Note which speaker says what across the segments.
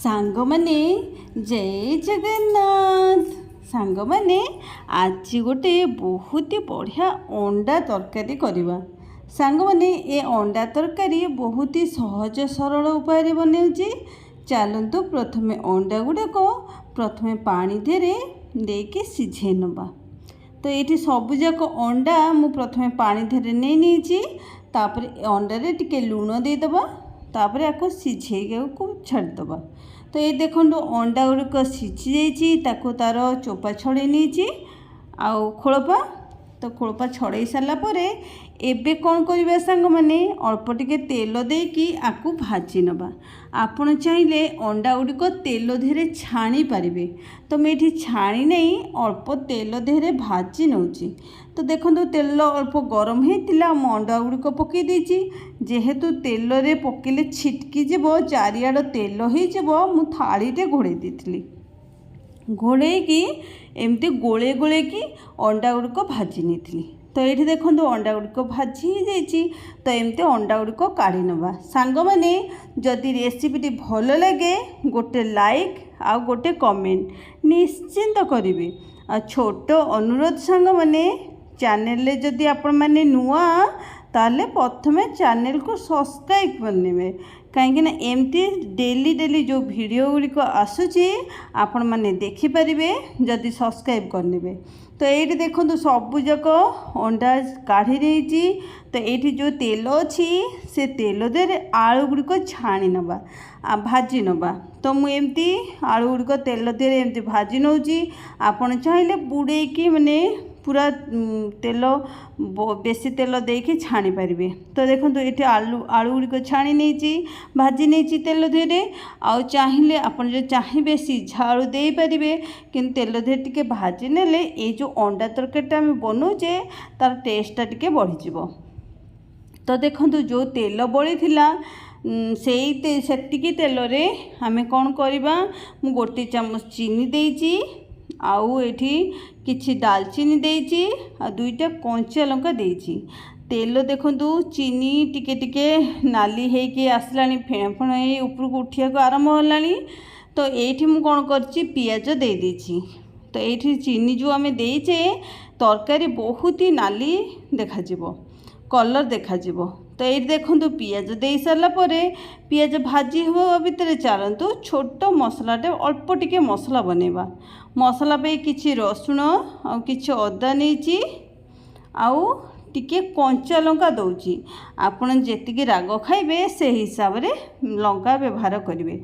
Speaker 1: ସାଙ୍ଗମାନେ ଜୟ ଜଗନ୍ନାଥ। ସାଙ୍ଗମାନେ ଆଜି ଗୋଟେ ବହୁତ ବଢ଼ିଆ ଅଣ୍ଡା ତରକାରୀ କରିବା। ସାଙ୍ଗମାନେ ଏ ଅଣ୍ଡା ତରକାରୀ ବହୁତ ସହଜ ସରଳ ଉପାୟରେ ବନାଉଛି। ଚାଲନ୍ତୁ ପ୍ରଥମେ ଅଣ୍ଡା ଗୁଡ଼ାକ ପ୍ରଥମେ ପାଣି ଦେହରେ ଦେଇକି ସିଝେଇ ନେବା। ତ ଏଇଠି ସବୁଯାକ ଅଣ୍ଡା ମୁଁ ପ୍ରଥମେ ପାଣି ଦେହରେ ନେଇଛି। ତାପରେ ଅଣ୍ଡାରେ ଟିକେ ଲୁଣ ଦେଇଦେବା। ତାପରେ ଆକୁ ସିଝେଇବାକୁ ଛାଡ଼ିଦେବା। ତ ये देखो अंडा गुड़िक सीझी जाइए, ताको तार चोपा छड़े नहीं आउ खोलपा। तो खोलपा छड़े सारापर एबे कौन करवा सांग मैंने अल्प टिके तेल देकी आकु भाजी नवा। आपण चाहिए अंडा गुड़िक तेल देहरे छाणी पारे। तो मुझे छाणी नहीं अल्प तेल देहरे भाजी नौची। तो देखो तेल अल्प गरम होता मु अंडा गुड़िक पकई देची। जेहेतु तेल रे पकेले छिटकी जीव चारिआड़ तेल हो थालीटे घोड़े देती। घोड़ेकी एमती गोले गोले की अंडा गुड़िक भाजी नहीं। तो ये देखो अंडा गुड़िक भाजी हो जाइए। तो एमती अंडा गुड़िक काढ़ी नवा। सांग मैंने जदि रेसिपीटी भल लगे गोटे लाइक आ गोटे कमेंट निश्चिंत करेंगे। आ छोट अनुरोध सांग मैंने चैनल जदि आपण मैंने नुआ ताले प्रथमे चैनल को सब्सक्राइब करने। कहीं एमती डेली डेली जो वीडियो गुड़िक आसूची आपण मैंने देखिपारे जदि सब्सक्राइब करने। तो ये देखो सबूक अंडा काढ़ी देती। तो ये जो तेल अच्छी से तेल देहरे आलू गुड़िक छाणी नवा भाजी नवा। तो मुझे आलू गुड़िक तेल देहरे एमती भाजी नौची। आपड़ चाहिए बुड़े की माने पूरा तेल बेसी तेल देके छाणी पारे। तो देखो ये आलू गुड़िक छाणी नहीं भाजी नहीं तेल देहरे। आउ चाहिए आपन जो चाहिए सीझा आलू दे पारे कि तेल देहरे टिके भाजी नेले ये जो अंडा तरकारीटा आम बनाऊे तार टेस्टा टिके बढ़ी। तो देखो जो तेल बड़ी थिला सेतिकी तेल रे आमे कौन करवा मु गोटे चामच चीनी देइची। आउ एठी किछि दालचीनी देइची आ दुईटा कंचा लंका देइची। तेल देखंतु चीनी टिके टिके नाली हेकी आसलानी फेण फेण ऊपर को उठिया को आरंभ होलानी। तो एठी मु कोन करची पियाज दे देइची। तो एठी चीनी जो आमे देइचे तरकारी बहुत ही नाली देखा जिवो कलर देखा जिवो। तो ये देखो पियाज दे सारा पियाज भाजी हवा भितर चलतु छोट मसलाटे अल्प टिके मसला बनैबा। मसला पे किछि रसुण आ किछि अदा नहीं आउ टिके कंचा लंका दौची। आपण जेतिकी राग खाइबे से हिसाब रे लंका व्यवहार करेंगे।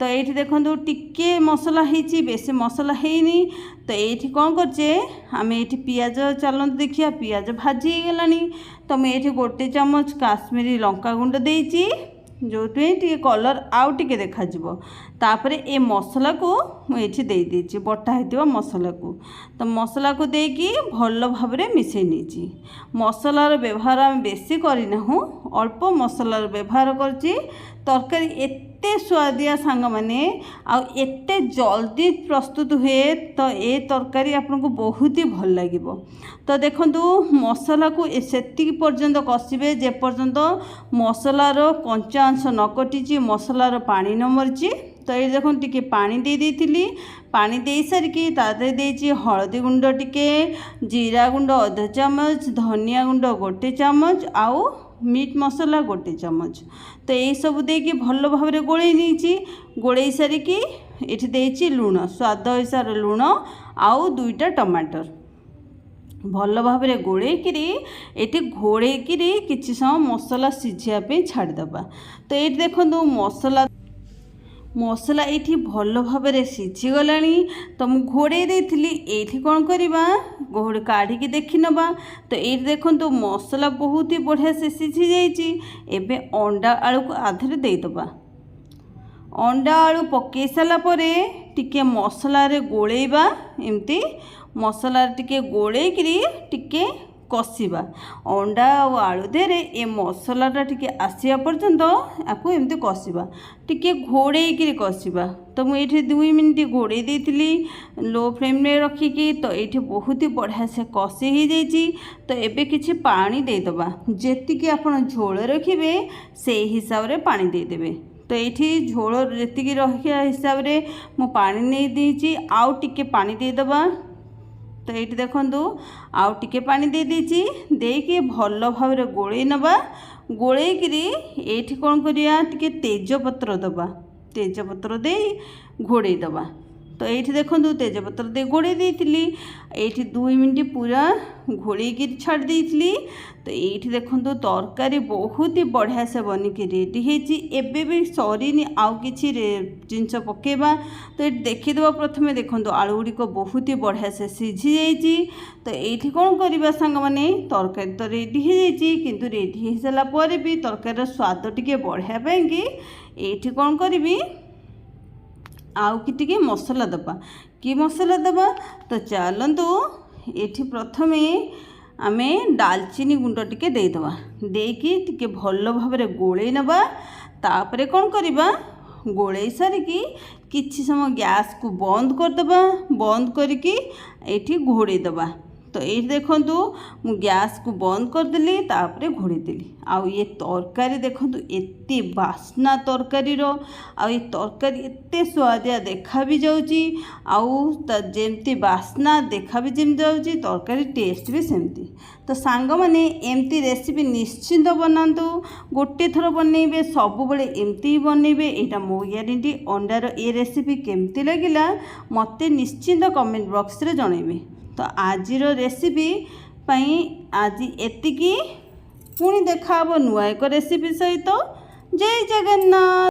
Speaker 1: तो ये देखो टिके मसला होती बेसी मसला हैनी। तो ये कौन करचे आम ये पियाज चलते देखिए पियाज भाजी गलानी। तो मुझे गोटे चामच काश्मीरी लंका गुंड देइची जो टे कलर आउ टिके देखा तापर ए मसला को मुझे देदेची बटा होता मसला को। तो मसला को देकी भल भाव में मिसई नहीं। मसलार व्यवहार आम बेसी करना अल्प मसलार व्यवहार करची। तरकारी एते स्वादिया सांग मैंने आते जल्दी प्रस्तुत हुए। तो ये तरकारी आपको बहुत ही भल लगे। तो देखो मसला को सेतिकी पर्यंत कषिबे जे पर्यंत मसलार कंचा अंश न कटिची मसलार पानी न मरिची। तो ये देखो टिके पानी दे देइथिली। पानी दे सारिकी तादे देइची हळदी गुंड टिके जीरा गुंड अधा चामच धनिया गुंड गोटे चामच आउ मीट मसला गोटे चामच। तो ये सब देकी भल भाव में गोले नहीं गोले सारिकी ये देइची लुण स्वाद अनुसार लुण आउ दुईटा टमाटर भल भाव में गोलेकरी ये घोड़ेकरी किसी समय मसला सीझापी छाड़देबा। तो ये देखो मसला ये भल भाव में सीझीगला। तो मुझे घोड़े देती ये कौन करवा घोड़े काढ़ी देखी नवा। तो ये देखो मसला बहुत ही बढ़िया से सीझी जाइए। अंडा आलू को आधे देदेबा। अंडा आलू पकई सारापर टिके मसला रे गोलेबा एमती मसला टिके गोलेकरी टिके कषिबा। अंडा और आलू देहरे ए मसलाटा टिके आसिया पर्यंत आपको एमती कषिबा टिके घोड़ेकरी कषिबा। तो मुझे 2 मिनट घोड़े देती लो फ्लेम में रखिकी। तो ये बहुत ही बढ़िया से कषि हो जाइए। तो एबे किछि पानी देदेबा जेतिकी आपण झोल रखिबे से हिसाब रे पानी देदेबे। तो ये झोल जी रहा हिसाब से मु पानी नहीं देती आउ टिके पानी देदबा। तो ये देखूँ आउ टिके पानी दे देती देकी भल भाव गोले नवा गोलेकरी ये कौन करिया टिके तेजपत्र दबा तेजपत्र दे घोड़े दबा। तो ये देखूँ तेजपत्र दे घोड़े देती ये 2 मिनट पूरा घोड़े छाड़ देती। तो ये देखूँ तरकारी बहुत ही बढ़िया से बनिकी रेडी होती एबे भी सरीनी आउ कि जिनस पकेबा। तो ये देखीदे प्रथम देखूँ आलू गुड़िक बहुत ही बढ़िया से सीझी जाइए। तो ये कौन करवा सांग मैंने तरकारी तो रेडी हो जाइए किंतु रेडी हो सारापर भी तरकारी स्वाद टिके बढ़िया कि ये कौन करी आउ कि मसला दबा कि मसला दबा। तो चलतु ये प्रथमे आमे डालचीनी गुंड टिके देदबा देकी टिके भल भाव गोले नवा। तापरे कौन करवा गोले सारिकी किछि समय गैस को बंद करदबा बंद करिकी एठी घोड़े दबा। तो ये देखूँ मु गैस को बंद करदेली तापरे घोड़े देली। आउ ये तरकारी देखूँ एते बास्ना तरकारी आउ ये तरकारी एते स्वादिया देखा भी जाउची आउ जेमती बास्ना देखा भी जेमती जाउची तरकारी टेस्ट भी सेमती। तो सांग माने एमती रेसिपी निश्चिंत बनातु गोटे थर बनइबे सब बेले एमती ही बनइबे एटा मो ग्यारेंटी। अंडार ये रेसिपी केमती लगिला मते निश्चिंत कमेंट बॉक्स रे जणइबे। तो आजिर रेसिपी आज एतिकी पुणी देखा नुआ एक रेसिपी सहित। जय जगन्नाथ।